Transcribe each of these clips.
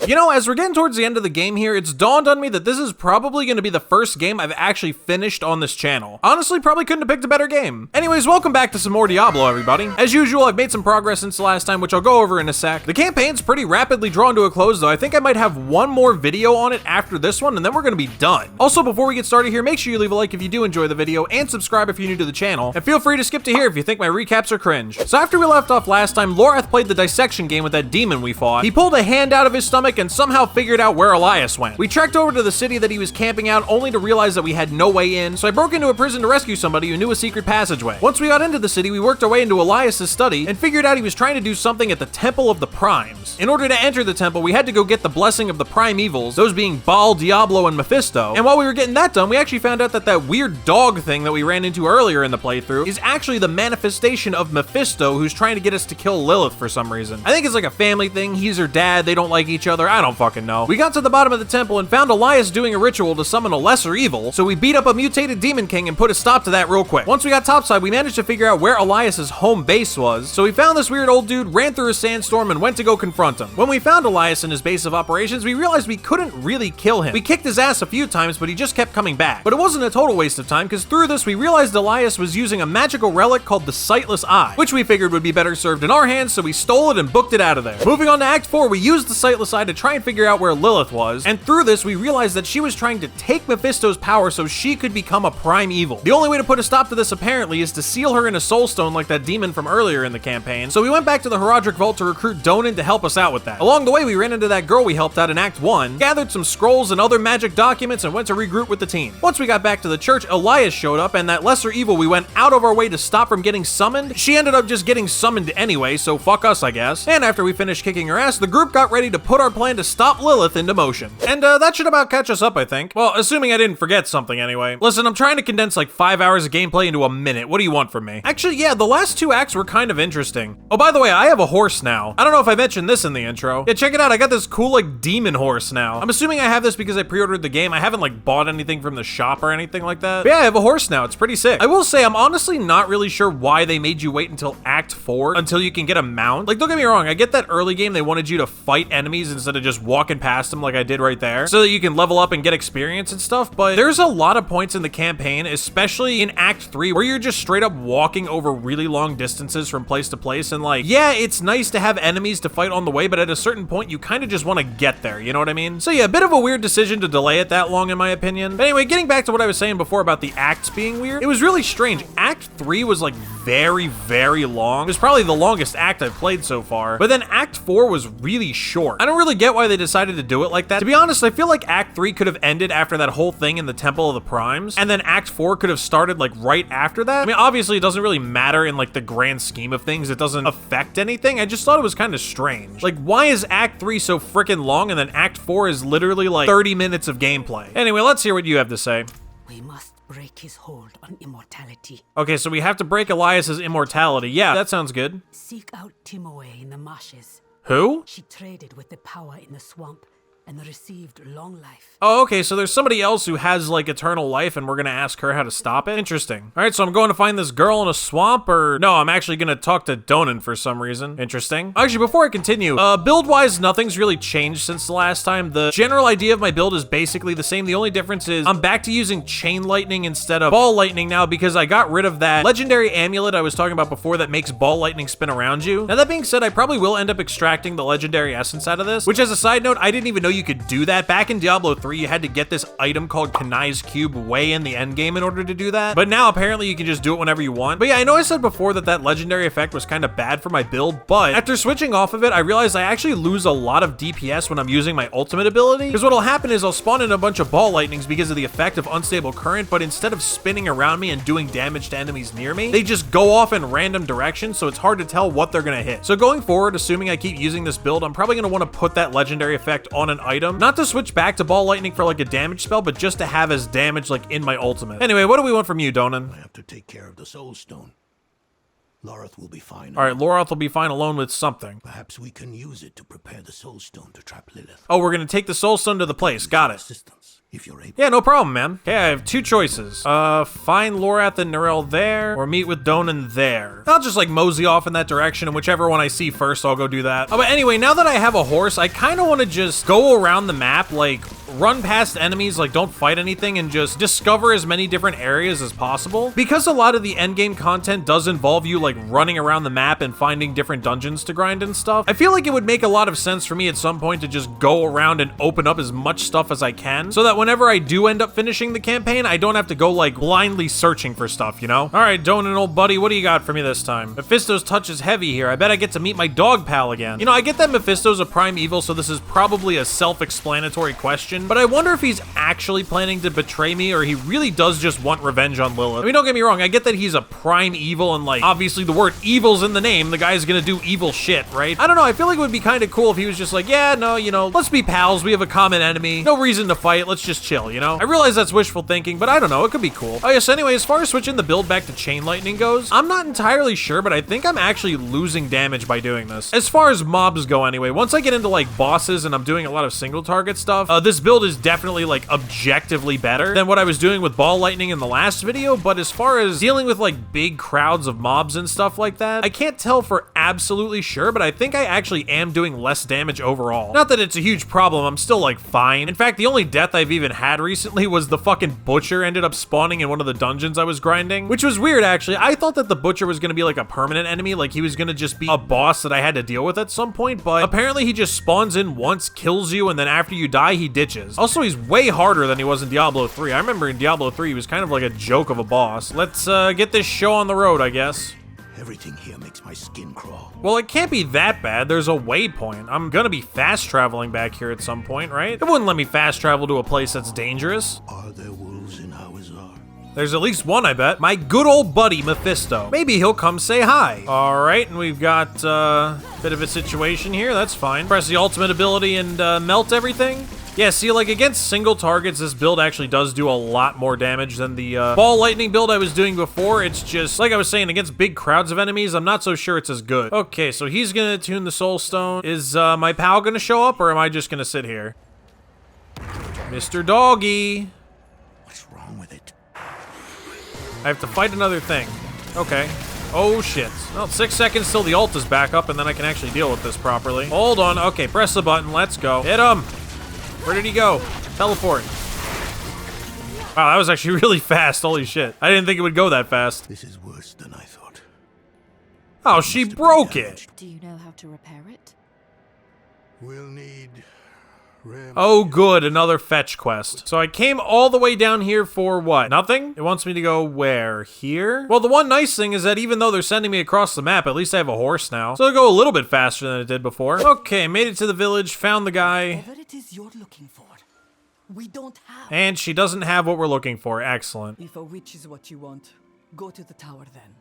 You know, as we're getting towards the end of the game here, it's dawned on me that this is probably going to be the first game I've actually finished on this channel. Honestly, probably couldn't have picked a better game. Anyways, welcome back to some more Diablo, everybody. As usual, I've made some progress since the last time, which I'll go over in a sec. The campaign's pretty rapidly drawn to a close, though. I think I might have one more video on it after this one, and then we're going to be done. Also, before we get started here, make sure you leave a like if you do enjoy the video, and subscribe if you're new to the channel, and feel free to skip to here if you think my recaps are cringe. So after we left off last time, Lilith played the dissection game with that demon we fought. He pulled a hand out of his stomach and somehow figured out where Elias went. We trekked over to the city that he was camping out, only to realize that we had no way in, so I broke into a prison to rescue somebody who knew a secret passageway. Once we got into the city, we worked our way into Elias's study and figured out he was trying to do something at the Temple of the Primes. In order to enter the temple, we had to go get the blessing of the Primevals, those being Baal, Diablo, and Mephisto. And while we were getting that done, we actually found out that that weird dog thing that we ran into earlier in the playthrough is actually the manifestation of Mephisto, who's trying to get us to kill Lilith for some reason. I think it's like a family thing. He's her dad, they don't like each other, I don't fucking know. We got to the bottom of the temple and found Elias doing a ritual to summon a lesser evil, so we beat up a mutated demon king and put a stop to that real quick. Once we got topside, we managed to figure out where Elias's home base was, so we found this weird old dude, ran through a sandstorm, and went to go confront him. When we found Elias in his base of operations, we realized we couldn't really kill him. We kicked his ass a few times, but he just kept coming back. But it wasn't a total waste of time, because through this, we realized Elias was using a magical relic called the Sightless Eye, which we figured would be better served in our hands, so we stole it and booked it out of there. Moving on to Act 4, we used the Sightless Eye to try and figure out where Lilith was, and through this, we realized that she was trying to take Mephisto's power so she could become a prime evil. The only way to put a stop to this, apparently, is to seal her in a soul stone like that demon from earlier in the campaign, so we went back to the Herodric Vault to recruit Donan to help us out with that. Along the way, we ran into that girl we helped out in Act 1, gathered some scrolls and other magic documents, and went to regroup with the team. Once we got back to the church, Elias showed up, and that lesser evil we went out of our way to stop from getting summoned, she ended up just getting summoned anyway, so fuck us, I guess. And after we finished kicking her ass, the group got ready to put our plan to stop Lilith into motion. And that should about catch us up, I think. Well, assuming I didn't forget something anyway. Listen, I'm trying to condense like 5 hours of gameplay into a minute. What do you want from me? Actually, yeah, the last 2 acts were kind of interesting. Oh, by the way, I have a horse now. I don't know if I mentioned this in the intro. Yeah, check it out. I got this cool like demon horse now. I'm assuming I have this because I pre-ordered the game. I haven't like bought anything from the shop or anything like that. But yeah, I have a horse now. It's pretty sick. I will say I'm honestly not really sure why they made you wait until Act 4 until you can get a mount. Like, don't get me wrong, I get that early game they wanted you to fight enemies instead of just walking past them like I did right there, so that you can level up and get experience and stuff, but there's a lot of points in the campaign, especially in Act 3, where you're just straight up walking over really long distances from place to place, and like, yeah, it's nice to have enemies to fight on the way, but at a certain point, you kind of just want to get there, you know what I mean? So yeah, a bit of a weird decision to delay it that long in my opinion. But anyway, getting back to what I was saying before about the acts being weird, it was really strange. Act 3 was like very, very long. It was probably the longest act I've played so far, but then Act 4 was really short. I don't really get why they decided to do it like that. To be honest, I feel like Act 3 could have ended after that whole thing in the Temple of the Primes, and then Act 4 could have started like right after that. I mean, obviously it doesn't really matter in like the grand scheme of things. It doesn't affect anything. I just thought it was kind of strange. Like, why is Act 3 so freaking long and then Act 4 is literally like 30 minutes of gameplay? Anyway, let's hear what you have to say. We must break his hold on immortality. Okay, so we have to break Elias's immortality. Yeah, that sounds good. Seek out Timoe in the marshes. Who? She traded with the power in the swamp and received long life. Oh, okay, so there's somebody else who has, like, eternal life, and we're gonna ask her how to stop it? Interesting. All right, so I'm going to find this girl in a swamp, or... No, I'm actually gonna talk to Donan for some reason. Interesting. Actually, before I continue, build-wise, nothing's really changed since the last time. The general idea of my build is basically the same. The only difference is I'm back to using chain lightning instead of ball lightning now because I got rid of that legendary amulet I was talking about before that makes ball lightning spin around you. Now, that being said, I probably will end up extracting the legendary essence out of this, which, as a side note, I didn't even know you could do that. Back in Diablo 3, you had to get this item called Kanai's Cube way in the endgame in order to do that. But now, apparently, you can just do it whenever you want. But yeah, I know I said before that that legendary effect was kind of bad for my build, but after switching off of it, I realized I actually lose a lot of DPS when I'm using my ultimate ability. Because what'll happen is I'll spawn in a bunch of ball lightnings because of the effect of unstable current, but instead of spinning around me and doing damage to enemies near me, they just go off in random directions, so it's hard to tell what they're gonna hit. So going forward, assuming I keep using this build, I'm probably gonna want to put that legendary effect on an item, not to switch back to ball lightning for like a damage spell, but just to have as damage like in my ultimate. Anyway, what do we want from you, Donan? I have to take care of the soul stone. Lilith will be fine. All right, Lilith will be fine alone with something. Perhaps we can use it to prepare the soul stone to trap Lilith. Oh, we're gonna take the soul stone to the place. Got it. Assistance. if you're able. Yeah, no problem, man. Okay, I have two choices. Find Lorath and Narelle there, or meet with Donan there. I'll just like mosey off in that direction, and whichever one I see first, I'll go do that. Oh, but anyway, now that I have a horse, I kind of want to just go around the map, like run past enemies, like don't fight anything, and just discover as many different areas as possible. Because a lot of the endgame content does involve you like running around the map and finding different dungeons to grind and stuff, I feel like it would make a lot of sense for me at some point to just go around and open up as much stuff as I can, so that whenever I do end up finishing the campaign, I don't have to go like blindly searching for stuff, you know? All right, Donan, old buddy, what do you got for me this time? Mephisto's touch is heavy here. I bet I get to meet my dog pal again. You know, I get that Mephisto's a prime evil, so this is probably a self-explanatory question, but I wonder if he's actually planning to betray me, or he really does just want revenge on Lilith. I mean, don't get me wrong, I get that he's a prime evil, and like, obviously the word evil's in the name, the guy's gonna do evil shit, right? I don't know, I feel like it would be kind of cool if he was just like, yeah, no, you know, let's be pals, we have a common enemy, no reason to fight, let's just chill, you know? I realize that's wishful thinking, but I don't know, it could be cool. Oh yes, anyway, as far as switching the build back to chain lightning goes, I'm not entirely sure, but I think I'm actually losing damage by doing this. As far as mobs go anyway, once I get into like bosses and I'm doing a lot of single target stuff, this build is definitely like objectively better than what I was doing with ball lightning in the last video, but as far as dealing with like big crowds of mobs and stuff like that, I can't tell for absolutely sure, but I think I actually am doing less damage overall. Not that it's a huge problem, I'm still like fine. In fact, the only death I've even had recently was the fucking butcher ended up spawning in one of the dungeons I was grinding, which was weird actually. I thought that the butcher was gonna be like a permanent enemy, like he was gonna just be a boss that I had to deal with at some point, but apparently he just spawns in once, kills you, and then after you die, he ditches. Also, he's way harder than he was in Diablo 3. I remember in Diablo 3, he was kind of like a joke of a boss. Let's get this show on the road, I guess. Everything here makes my skin crawl. Well, it can't be that bad. There's a waypoint. I'm gonna be fast traveling back here at some point, right? It wouldn't let me fast travel to a place that's dangerous. Are there wolves in Hawazar? There's at least one, I bet. My good old buddy, Mephisto. Maybe he'll come say hi. All right, and we've got a bit of a situation here. That's fine. Press the ultimate ability and melt everything. Yeah, see, like, against single targets, this build actually does do a lot more damage than the ball lightning build I was doing before. It's just, like I was saying, against big crowds of enemies, I'm not so sure it's as good. Okay, so he's gonna tune the soul stone. Is my pal gonna show up, or am I just gonna sit here? Mr. Doggy. What's wrong with it? I have to fight another thing. Okay. Oh, shit. Well, 6 seconds till the ult is back up, and then I can actually deal with this properly. Hold on. Okay, press the button. Let's go. Hit him. Where did he go? Teleport. Wow, that was actually really fast. Holy shit. I didn't think it would go that fast. This is worse than I thought. Oh, she broke it. Do you know how to repair it? We'll need... Oh, good. Another fetch quest. So I came all the way down here for what? Nothing? It wants me to go where? Here? Well, the one nice thing is that even though they're sending me across the map, at least I have a horse now. So it'll go a little bit faster than it did before. Okay, made it to the village, found the guy. Whatever it is you're looking for, we don't have. And she doesn't have what we're looking for. Excellent. If a witch is what you want, go to the tower then.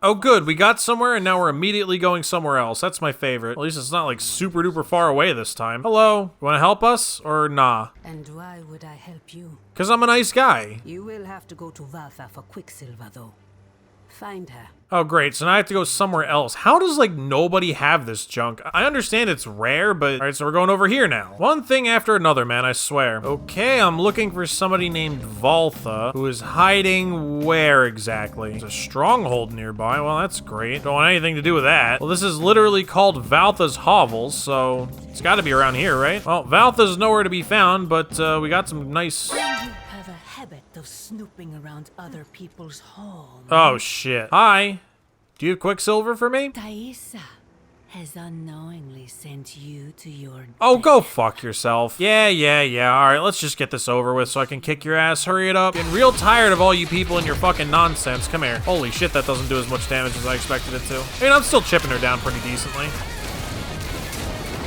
Oh, good. We got somewhere, and now we're immediately going somewhere else. That's my favorite. At least it's not, like, super duper far away this time. Hello? You want to help us, or nah? And why would I help you? Because I'm a nice guy. You will have to go to Valtha for Quicksilver, though. Find her. Oh, great. So now I have to go somewhere else. How does, like, nobody have this junk? I understand it's rare, but... All right, so we're going over here now. One thing after another, man, I swear. Okay, I'm looking for somebody named Valtha, who is hiding where exactly? There's a stronghold nearby. Well, that's great. Don't want anything to do with that. Well, this is literally called Valtha's Hovels, so it's got to be around here, right? Well, Valtha's nowhere to be found, but we got some nice... You have a habit of snooping around other people's homes. Oh, shit. Hi. Do you have Quicksilver for me? Thaisa has unknowingly sent you to your Oh, go fuck yourself. Yeah. All right, let's just get this over with so I can kick your ass. Hurry it up. Getting real tired of all you people and your fucking nonsense. Come here. Holy shit, that doesn't do as much damage as I expected it to. I mean, I'm still chipping her down pretty decently.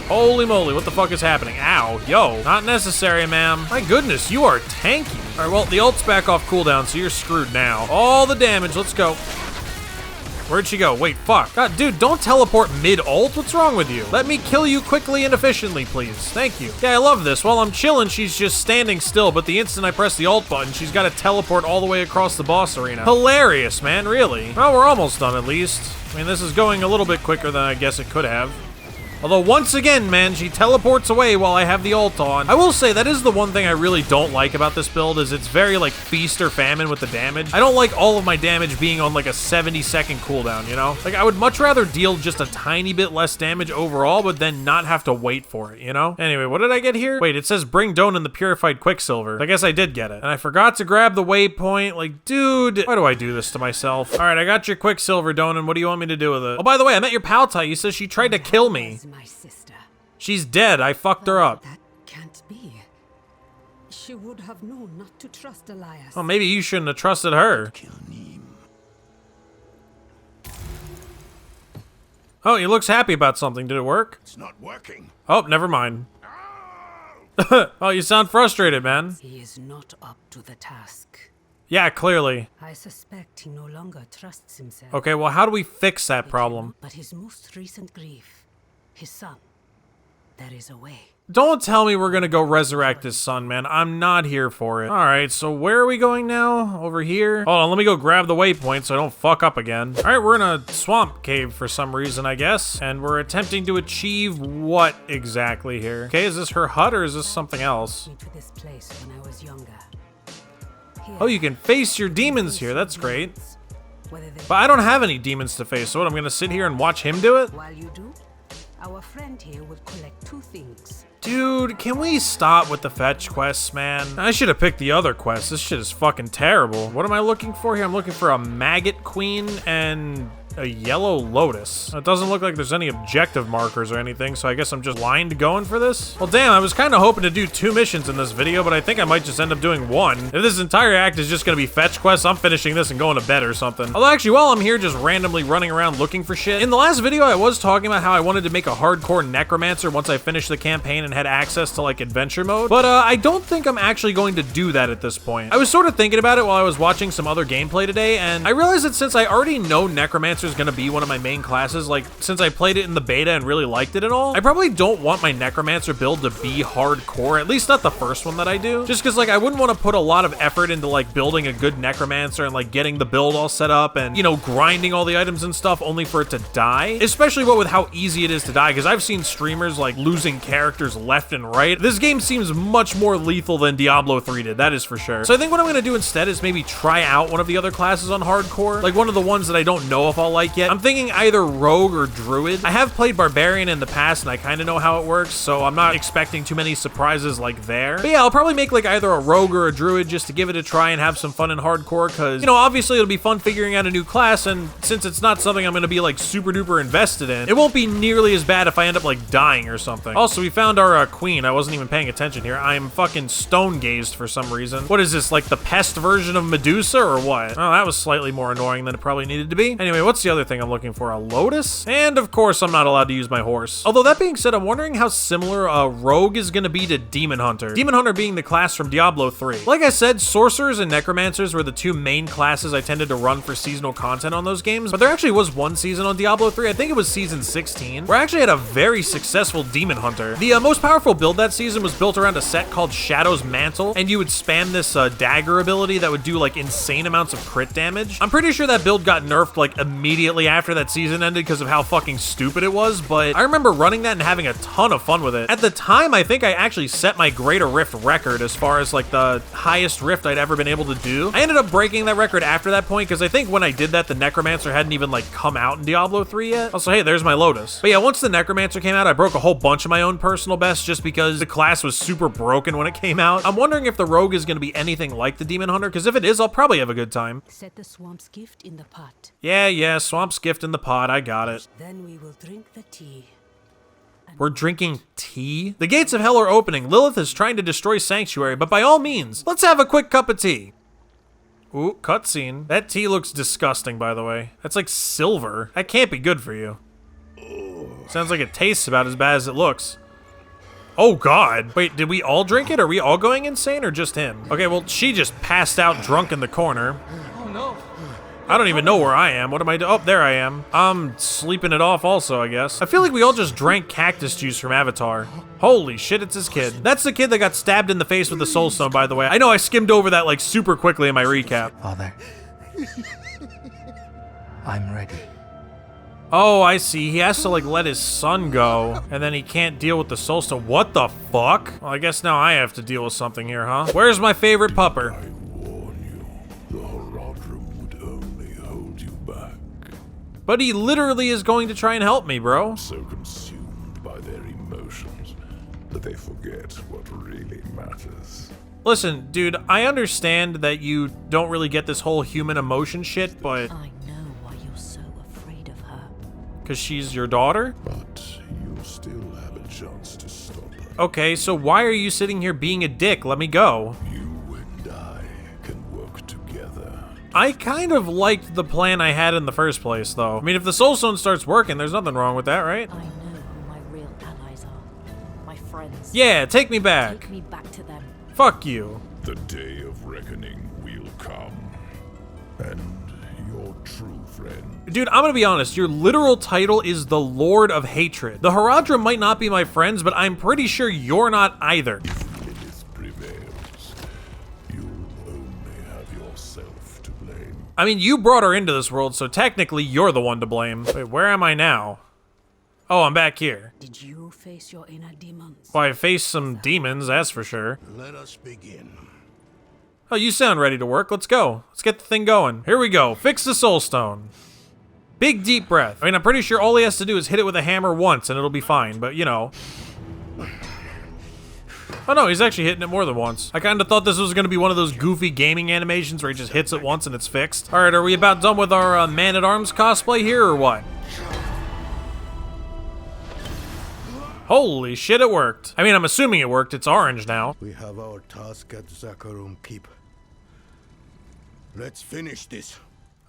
Holy moly, what the fuck is happening? Ow, yo, not necessary, ma'am. My goodness, you are tanky. All right, well, the ult's back off cooldown, so you're screwed now. All the damage, let's go. Where'd she go? Wait, fuck. God, dude, don't teleport mid-ult. What's wrong with you? Let me kill you quickly and efficiently, please. Thank you. Yeah, I love this. While I'm chilling, she's just standing still, but the instant I press the ult button, she's got to teleport all the way across the boss arena. Hilarious, man, really. Well, we're almost done, at least. I mean, this is going a little bit quicker than I guess it could have. Although once again, man, she teleports away while I have the ult on. I will say that is the one thing I really don't like about this build is it's very like feast or famine with the damage. I don't like all of my damage being on like a 70-second cooldown, you know? Like I would much rather deal just a tiny bit less damage overall, but then not have to wait for it, you know? Anyway, what did I get here? Wait, it says bring Donan the purified quicksilver. I guess I did get it. And I forgot to grab the waypoint. Like, dude, why do I do this to myself? All right, I got your quicksilver, Donan. What do you want me to do with it? Oh, by the way, I met your pal Tai. You says she tried to kill me. My sister. She's dead. I fucked her up. That can't be. She would have known not to trust Elias. Oh, maybe you shouldn't have trusted her. Kill Neem. Oh, he looks happy about something. Did it work? It's not working. Oh, never mind. Oh, you sound frustrated, man. He is not up to the task. Yeah, clearly. I suspect he no longer trusts himself. Okay, well, how do we fix that problem? But his most recent grief, his son, there is a way. Don't tell me we're gonna go resurrect his son, man. I'm not here for it. All right, so where are we going now? Over here? Hold on, let me go grab the waypoint so I don't fuck up again. All right, we're in a swamp cave for some reason, I guess. And we're attempting to achieve what exactly here? Okay, is this her hut or is this something else? To this place when I was younger. Here, Oh, you can face your demons here. That's great. whether they- But I don't have any demons to face, so what, I'm gonna sit here and watch him do it? While you do, our friend here will collect two things. Dude, can we stop with the fetch quests, man? I should have picked the other quest. This shit is fucking terrible. What am I looking for here? I'm looking for a maggot queen and a yellow lotus. It doesn't look like there's any objective markers or anything, so I guess I'm just blind going for this. Well, damn, I was kind of hoping to do 2 missions in this video, but I think I might just end up doing 1. If this entire act is just gonna be fetch quests, I'm finishing this and going to bed or something. Although actually, while I'm here just randomly running around looking for shit, in the last video I was talking about how I wanted to make a hardcore necromancer once I finished the campaign and had access to like adventure mode, but I don't think I'm actually going to do that at this point. I was sort of thinking about it while I was watching some other gameplay today, and I realized that since I already know necromancer is gonna be one of my main classes, like since I played it in the beta and really liked it and all, I probably don't want my necromancer build to be hardcore, at least not the first one that I do, just because like I wouldn't want to put a lot of effort into like building a good necromancer and like getting the build all set up and, you know, grinding all the items and stuff only for it to die, especially what with how easy it is to die, because I've seen streamers like losing characters left and right. This game seems much more lethal than Diablo 3 did, that is for sure. So I think what I'm gonna do instead is maybe try out one of the other classes on hardcore, like one of the ones that I don't know if I'll like yet. I'm thinking either rogue or druid. I have played barbarian in the past and I kind of know how it works, so I'm not expecting too many surprises like there. But yeah, I'll probably make like either a rogue or a druid just to give it a try and have some fun in hardcore, because, you know, obviously it'll be fun figuring out a new class, and since it's not something I'm gonna be like super duper invested in, it won't be nearly as bad if I end up like dying or something. Also, we found our queen. I wasn't even paying attention here. I'm fucking stone gazed for some reason. What is this, like the pest version of Medusa or what? Oh, that was slightly more annoying than it probably needed to be. Anyway, what's the other thing I'm looking for? A lotus? And of course, I'm not allowed to use my horse. Although that being said, I'm wondering how similar a rogue is gonna be to demon hunter. Demon hunter being the class from Diablo 3. Like I said, sorcerers and necromancers were the 2 main classes I tended to run for seasonal content on those games, but there actually was one season on Diablo 3, I think it was season 16, where I actually had a very successful demon hunter. The most powerful build that season was built around a set called Shadow's Mantle, and you would spam this dagger ability that would do like insane amounts of crit damage. I'm pretty sure that build got nerfed like immediately after that season ended because of how fucking stupid it was, but I remember running that and having a ton of fun with it. At the time, I think I actually set my Greater Rift record as far as like the highest rift I'd ever been able to do. I ended up breaking that record after that point because I think when I did that, the Necromancer hadn't even like come out in Diablo 3 yet. Also, hey, there's my Lotus. But yeah, once the Necromancer came out, I broke a whole bunch of my own personal bests just because the class was super broken when it came out. I'm wondering if the Rogue is going to be anything like the Demon Hunter, because if it is, I'll probably have a good time. Set the swamp's gift in the pot. Yeah, Swamp's gift in the pot, I got it. Then we will drink the tea. We're drinking tea? The gates of hell are opening. Lilith is trying to destroy Sanctuary, but by all means, let's have a quick cup of tea. Ooh, cutscene. That tea looks disgusting, by the way. That's like silver. That can't be good for you. Sounds like it tastes about as bad as it looks. Oh God. Wait, did we all drink it? Are we all going insane or just him? Okay, well, she just passed out drunk in the corner. Oh no. I don't even know where I am. What am I doing? Oh, there I am. I'm sleeping it off also, I guess. I feel like we all just drank cactus juice from Avatar. Holy shit, it's his kid. That's the kid that got stabbed in the face with the soul stone, by the way. I know I skimmed over that like super quickly in my recap. Father. I'm ready. Oh, I see. He has to, like, let his son go, and then he can't deal with the soulstone. What the fuck? Well, I guess now I have to deal with something here, huh? Where's my favorite pupper? I warn you, the Horadrim would only hold you back. But he literally is going to try and help me, bro. So consumed by their emotions that they forget what really matters. Listen, dude, I understand that you don't really get this whole human emotion shit, but... I know why you're so afraid of her. Because she's your daughter? But you still have a chance to stop her. Okay, so why are you sitting here being a dick? Let me go. You and I can work together. I kind of liked the plan I had in the first place, though. I mean, if the soulstone starts working, there's nothing wrong with that, right? I know who my real allies are. My friends. Yeah, take me back. Take me back to them. Fuck you. The day of reckoning will come. And your true friend. Dude, I'm gonna be honest, your literal title is the Lord of Hatred. The Horadrim might not be my friends, but I'm pretty sure you're not either. If Lilith prevails, you'll only have yourself to blame. I mean, you brought her into this world, so technically you're the one to blame. Wait, where am I now? Oh, I'm back here. Did you face your inner demons? Well, I faced some demons, that's for sure. Let us begin. Oh, you sound ready to work. Let's go. Let's get the thing going. Here we go. Fix the soulstone. Big deep breath. I mean, I'm pretty sure all he has to do is hit it with a hammer once and it'll be fine, but you know. Oh no, he's actually hitting it more than once. I kind of thought this was going to be one of those goofy gaming animations where he just hits it once and it's fixed. All right, are we about done with our Man-at-Arms cosplay here or what? Holy shit, it worked. I mean, I'm assuming it worked. It's orange now. We have our task at Zakharum Keep. Let's finish this.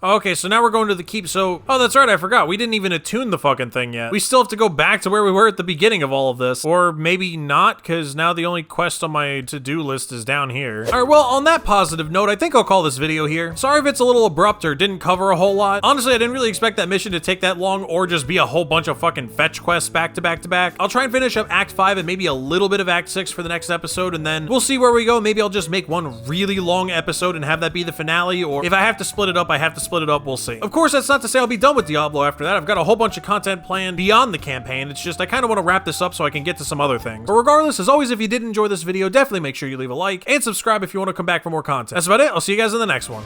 Okay, so now we're going to the keep, so... Oh, that's right, I forgot. We didn't even attune the fucking thing yet. We still have to go back to where we were at the beginning of all of this. Or maybe not, because now the only quest on my to-do list is down here. Alright, well, on that positive note, I think I'll call this video here. Sorry if it's a little abrupt or didn't cover a whole lot. Honestly, I didn't really expect that mission to take that long or just be a whole bunch of fucking fetch quests back to back to back. I'll try and finish up Act 5 and maybe a little bit of Act 6 for the next episode, and then we'll see where we go. Maybe I'll just make one really long episode and have that be the finale, or if I have to split it up, I have to split it up. We'll see. Of course, that's not to say I'll be done with Diablo after that. I've got a whole bunch of content planned beyond the campaign. It's just I kind of want to wrap this up so I can get to some other things. But regardless, as always, if you did enjoy this video, definitely make sure you leave a like and subscribe if you want to come back for more content. That's about it. I'll see you guys in the next one.